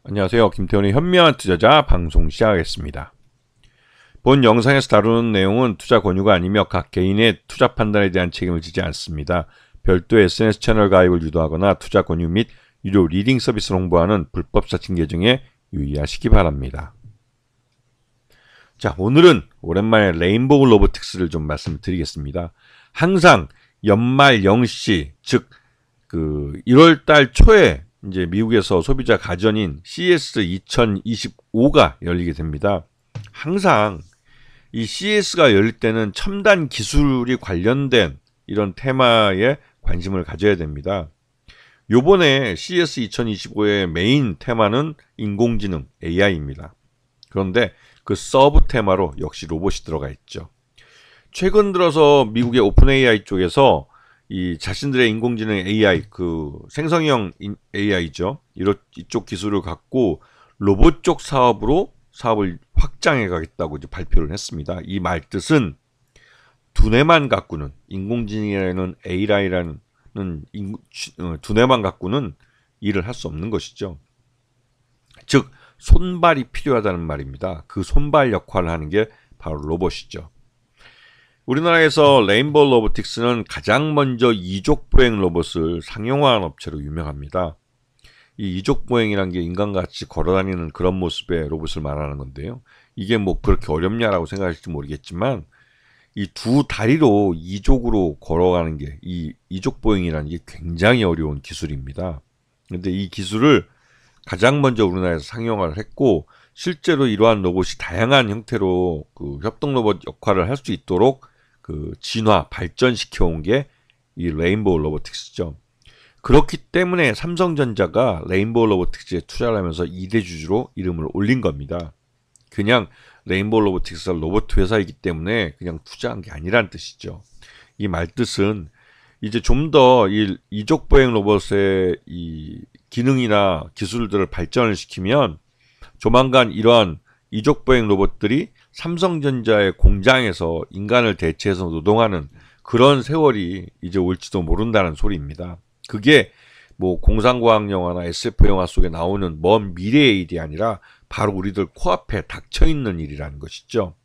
안녕하세요. 김태훈의 현명한 투자자 방송 시작하겠습니다. 본 영상에서 다루는 내용은 투자 권유가 아니며 각 개인의 투자 판단에 대한 책임을 지지 않습니다. 별도 SNS 채널 가입을 유도하거나 투자 권유 및 유료 리딩 서비스를 홍보하는 불법 사칭 계정에 유의하시기 바랍니다. 자, 오늘은 오랜만에 레인보우 로보틱스를 좀 말씀드리겠습니다. 항상 연말 0시, 즉 1월달 초에 이제 미국에서 소비자 가전인 CES 2025가 열리게 됩니다. 항상 이 CES가 열릴 때는 첨단 기술이 관련된 이런 테마에 관심을 가져야 됩니다. 요번에 CES 2025의 메인 테마는 인공지능 AI입니다. 그런데 그 서브 테마로 역시 로봇이 들어가 있죠. 최근 들어서 미국의 오픈 AI 쪽에서 이 자신들의 인공지능 AI, 생성형 AI죠. 이쪽 기술을 갖고 로봇 쪽 사업을 확장해 가겠다고 이제 발표를 했습니다. 이 말 뜻은 두뇌만 갖고는 인공지능이라는 AI라는 두뇌만 갖고는 일을 할 수 없는 것이죠. 즉 손발이 필요하다는 말입니다. 그 손발 역할을 하는 게 바로 로봇이죠. 우리나라에서 레인보우 로보틱스는 가장 먼저 이족보행 로봇을 상용화한 업체로 유명합니다. 이 이족보행이란 게 인간같이 걸어다니는 그런 모습의 로봇을 말하는 건데요. 이게 뭐 그렇게 어렵냐라고 생각하실지 모르겠지만 이 두 다리로 이족으로 걸어가는 게 이 이족보행이라는 게 굉장히 어려운 기술입니다. 그런데 이 기술을 가장 먼저 우리나라에서 상용화를 했고 실제로 이러한 로봇이 다양한 형태로 협동 로봇 역할을 할 수 있도록 진화, 발전시켜 온 게 이 레인보우 로보틱스죠. 그렇기 때문에 삼성전자가 레인보우 로보틱스에 투자를 하면서 2대 주주로 이름을 올린 겁니다. 그냥 레인보우 로보틱스가 로봇 회사이기 때문에 그냥 투자한 게 아니란 뜻이죠. 이 말 뜻은 이제 좀 더 이 이족보행 로봇의 이 기능이나 기술들을 발전을 시키면 조만간 이러한 이족보행 로봇들이 삼성전자의 공장에서 인간을 대체해서 노동하는 그런 세월이 이제 올지도 모른다는 소리입니다. 그게 뭐 공상과학 영화나 SF 영화 속에 나오는 먼 미래의 일이 아니라 바로 우리들 코앞에 닥쳐 있는 일이라는 것이죠.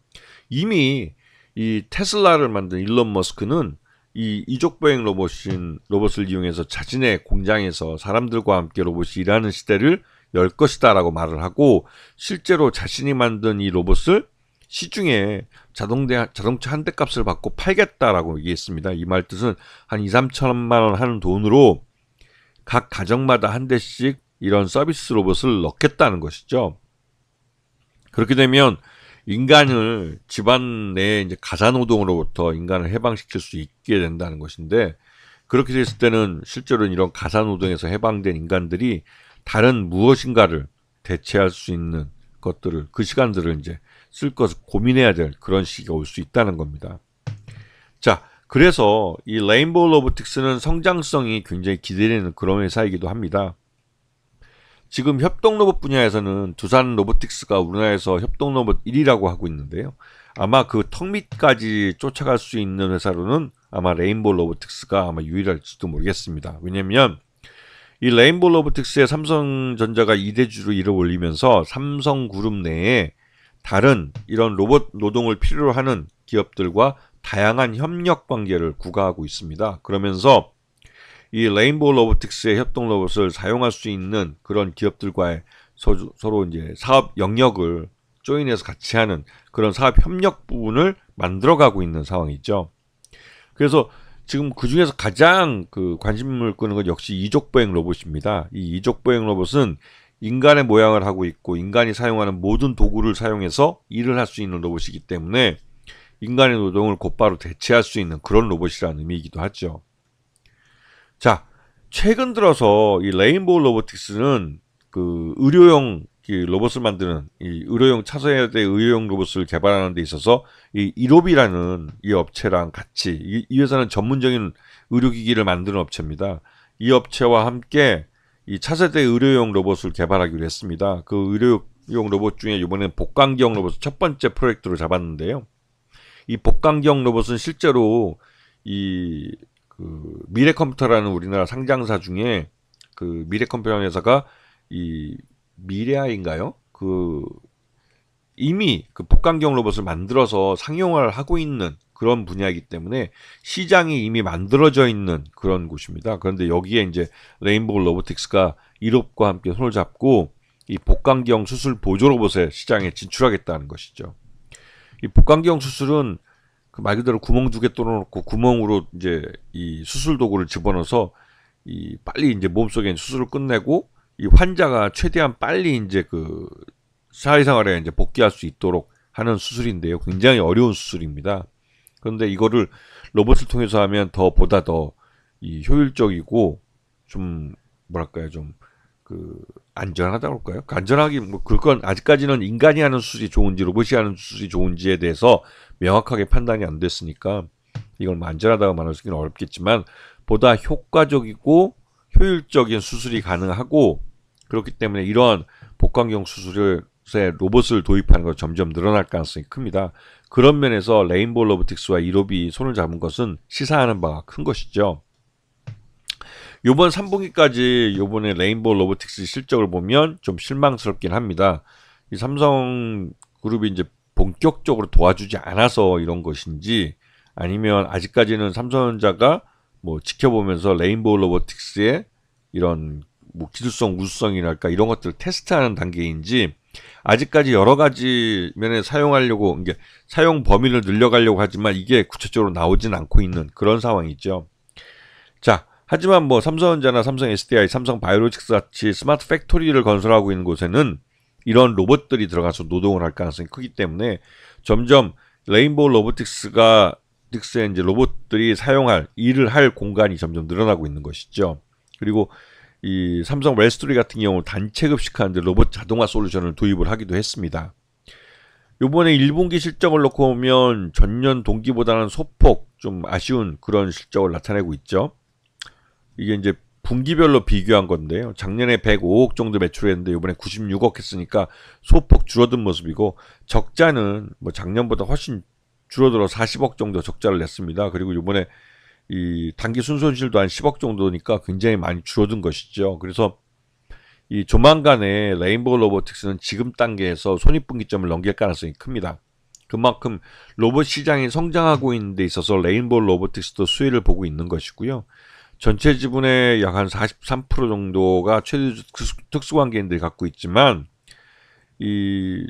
이미 이 테슬라를 만든 일론 머스크는 이 이족보행 로봇을 이용해서 자신의 공장에서 사람들과 함께 로봇이 일하는 시대를 열 것이다 라고 말을 하고 실제로 자신이 만든 이 로봇을 시중에 자동차 한 대 값을 받고 팔겠다라고 얘기했습니다. 이 말 뜻은 한 2, 3천만 원 하는 돈으로 각 가정마다 한 대씩 이런 서비스 로봇을 넣겠다는 것이죠. 그렇게 되면 인간을 집안 내에 이제 가사노동으로부터 인간을 해방시킬 수 있게 된다는 것인데 그렇게 됐을 때는 실제로는 이런 가사노동에서 해방된 인간들이 다른 무엇인가를 대체할 수 있는 것들을 그 시간들을 이제 쓸 것을 고민해야 될 그런 시기가 올 수 있다는 겁니다. 자, 그래서 이 레인보우 로보틱스는 성장성이 굉장히 기대되는 그런 회사이기도 합니다. 지금 협동 로봇 분야에서는 두산 로보틱스가 우리나라에서 협동 로봇 1위라고 하고 있는데요. 아마 그 턱 밑까지 쫓아갈 수 있는 회사로는 아마 레인보우 로보틱스가 아마 유일할지도 모르겠습니다. 왜냐면 이 레인보우 로보틱스에 삼성전자가 2대 주로 이를 올리면서 삼성그룹 내에 다른 이런 로봇 노동을 필요로 하는 기업들과 다양한 협력 관계를 구가하고 있습니다. 그러면서 이 레인보우 로보틱스의 협동 로봇을 사용할 수 있는 그런 기업들과의 서로 이제 사업 영역을 조인해서 같이 하는 그런 사업 협력 부분을 만들어가고 있는 상황이죠. 그래서 지금 그 중에서 가장 관심을 끄는 건 역시 이족보행 로봇입니다. 이 이족보행 로봇은 인간의 모양을 하고 있고 인간이 사용하는 모든 도구를 사용해서 일을 할 수 있는 로봇이기 때문에 인간의 노동을 곧바로 대체할 수 있는 그런 로봇이라는 의미이기도 하죠. 자, 최근 들어서 이 레인보우 로보틱스는 의료용 로봇을 만드는 이 의료용 차세대 의료용 로봇을 개발하는 데 있어서 이 이롭이라는 이 업체랑 같이 이 회사는 전문적인 의료기기를 만드는 업체입니다. 이 업체와 함께 이 차세대 의료용 로봇을 개발하기로 했습니다. 그 의료용 로봇 중에 이번에는 복강경 로봇을 첫 번째 프로젝트로 잡았는데요. 이 복강경 로봇은 실제로 이 미래컴퓨터라는 우리나라 상장사 중에 미래컴퓨터 회사가 이 미래아인가요? 이미 그 복강경 로봇을 만들어서 상용화를 하고 있는 그런 분야이기 때문에 시장이 이미 만들어져 있는 그런 곳입니다. 그런데 여기에 이제 레인보우 로보틱스가 이롭과 함께 손을 잡고 이 복강경 수술 보조 로봇의 시장에 진출하겠다는 것이죠. 이 복강경 수술은 그 말 그대로 구멍 2개 뚫어놓고 구멍으로 이제 이 수술 도구를 집어넣어서 이 빨리 이제 몸속에 수술을 끝내고 이 환자가 최대한 빨리 이제 그 사회생활에 이제 복귀할 수 있도록 하는 수술인데요. 굉장히 어려운 수술입니다. 그런데 이거를 로봇을 통해서 하면 보다 더 이 효율적이고 좀 뭐랄까요, 좀 그 안전하다고 할까요? 안전하기 뭐 그건 아직까지는 인간이 하는 수술이 좋은지 로봇이 하는 수술이 좋은지에 대해서 명확하게 판단이 안 됐으니까 이걸 뭐 안전하다고 말하기는 어렵겠지만 보다 효과적이고 효율적인 수술이 가능하고 그렇기 때문에 이러한 복강경 수술에 로봇을 도입하는 것 점점 늘어날 가능성이 큽니다. 그런 면에서 레인보우 로보틱스와 이롭이 손을 잡은 것은 시사하는 바가 큰 것이죠. 요번 3분기까지 요번에 레인보우 로보틱스 실적을 보면 좀 실망스럽긴 합니다. 이 삼성그룹이 이제 본격적으로 도와주지 않아서 이런 것인지 아니면 아직까지는 삼성전자가 뭐 지켜보면서 레인보우 로보틱스의 이런 뭐 기술성 우수성이랄까 이런 것들을 테스트하는 단계인지 아직까지 여러 가지 면에 사용하려고 이게 사용 범위를 늘려가려고 하지만 이게 구체적으로 나오진 않고 있는 그런 상황이죠. 자, 하지만 뭐 삼성전자나 삼성 SDI, 삼성 바이오로직스 같이 스마트 팩토리를 건설하고 있는 곳에는 이런 로봇들이 들어가서 노동을 할 가능성이 크기 때문에 점점 레인보우 로보틱스의 이제 로봇들이 일을 할 공간이 점점 늘어나고 있는 것이죠. 그리고 이 삼성 웰스토리 같은 경우 단체 급식하는데 로봇 자동화 솔루션을 도입을 하기도 했습니다. 요번에 1분기 실적을 놓고 보면 전년 동기보다는 소폭 좀 아쉬운 그런 실적을 나타내고 있죠. 이게 이제 분기별로 비교한 건데요. 작년에 105억 정도 매출했는데 이번에 96억 했으니까 소폭 줄어든 모습이고 적자는 뭐 작년보다 훨씬 줄어들어 40억 정도 적자를 냈습니다. 그리고 이번에 이 단기 순손실도 한 10억 정도니까 굉장히 많이 줄어든 것이죠. 그래서 이 조만간에 레인보우 로보틱스는 지금 단계에서 손익분기점을 넘길 가능성이 큽니다. 그만큼 로봇 시장이 성장하고 있는 데 있어서 레인보우 로보틱스도 수혜를 보고 있는 것이고요. 전체 지분의 약 한 43% 정도가 최대 특수관계인들이 갖고 있지만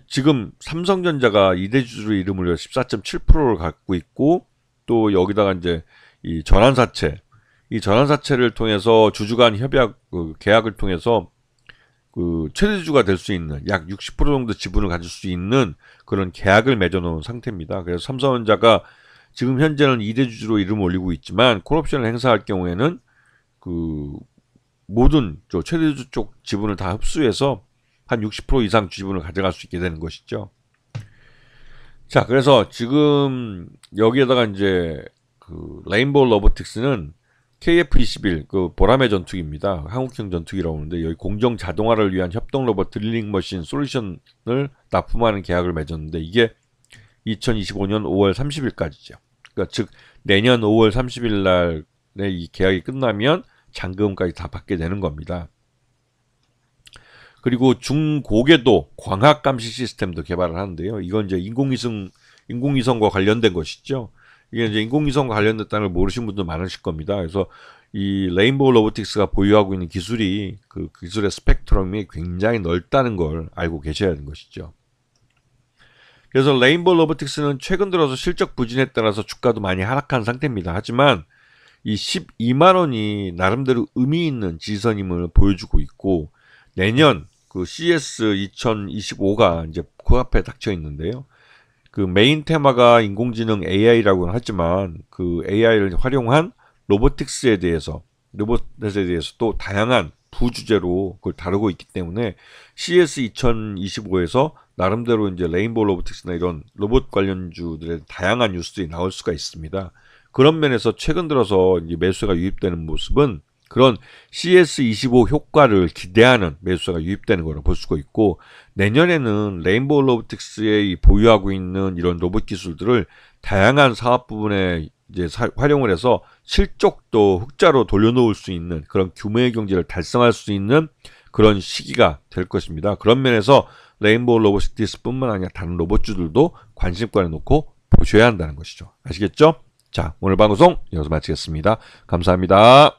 지금 삼성전자가 이대주주로 이름을 올려 14.7%를 갖고 있고 또 여기다가 이제 이 전환사채를 통해서 주주 간 협약 계약을 통해서 그 최대주주가 될 수 있는 약 60% 정도 지분을 가질 수 있는 그런 계약을 맺어놓은 상태입니다. 그래서 삼성전자가 지금 현재는 2대주주로 이름을 올리고 있지만 콜옵션을 행사할 경우에는 그 모든 최대주주 쪽 지분을 다 흡수해서 한 60% 이상 지분을 가져갈 수 있게 되는 것이죠. 자, 그래서 지금 여기에다가 이제 그 레인보우 로보틱스는 KF-21 그 보라매 전투기입니다. 한국형 전투기라고 하는데 여기 공정 자동화를 위한 협동 로봇 드릴링 머신 솔루션을 납품하는 계약을 맺었는데 이게 2025년 5월 30일까지죠. 그러니까 즉 내년 5월 30일 날에 이 계약이 끝나면 잔금까지 다 받게 되는 겁니다. 그리고 중고궤도 광학 감시 시스템도 개발을 하는데요. 이건 이제 인공위성과 관련된 것이죠. 이게 이제 인공위성과 관련됐다는 걸 모르신 분도 많으실 겁니다. 그래서 이 레인보우 로보틱스가 보유하고 있는 기술이 그 기술의 스펙트럼이 굉장히 넓다는 걸 알고 계셔야 하는 것이죠. 그래서 레인보우 로보틱스는 최근 들어서 실적 부진에 따라서 주가도 많이 하락한 상태입니다. 하지만 이 12만 원이 나름대로 의미 있는 지지선임을 보여주고 있고 내년 그 CES 2025가 이제 코앞에 닥쳐 있는데요. 그 메인 테마가 인공지능 AI라고는 하지만 그 AI를 활용한 로보틱스에 대해서 로봇에 대해서 또 다양한 부주제로 그걸 다루고 있기 때문에 CES 2025에서 나름대로 이제 레인보우 로보틱스나 이런 로봇 관련주들의 다양한 뉴스들이 나올 수가 있습니다. 그런 면에서 최근 들어서 이제 매수가 유입되는 모습은 그런 CS25 효과를 기대하는 매수가 유입되는 거로 볼 수가 있고 내년에는 레인보우 로보틱스에 보유하고 있는 이런 로봇 기술들을 다양한 사업 부분에 이제 활용을 해서 실적도 흑자로 돌려놓을 수 있는 그런 규모의 경제를 달성할 수 있는 그런 시기가 될 것입니다. 그런 면에서 레인보우 로보틱스뿐만 아니라 다른 로봇주들도 관심권에 놓고 보셔야 한다는 것이죠. 아시겠죠? 자, 오늘 방송 여기서 마치겠습니다. 감사합니다.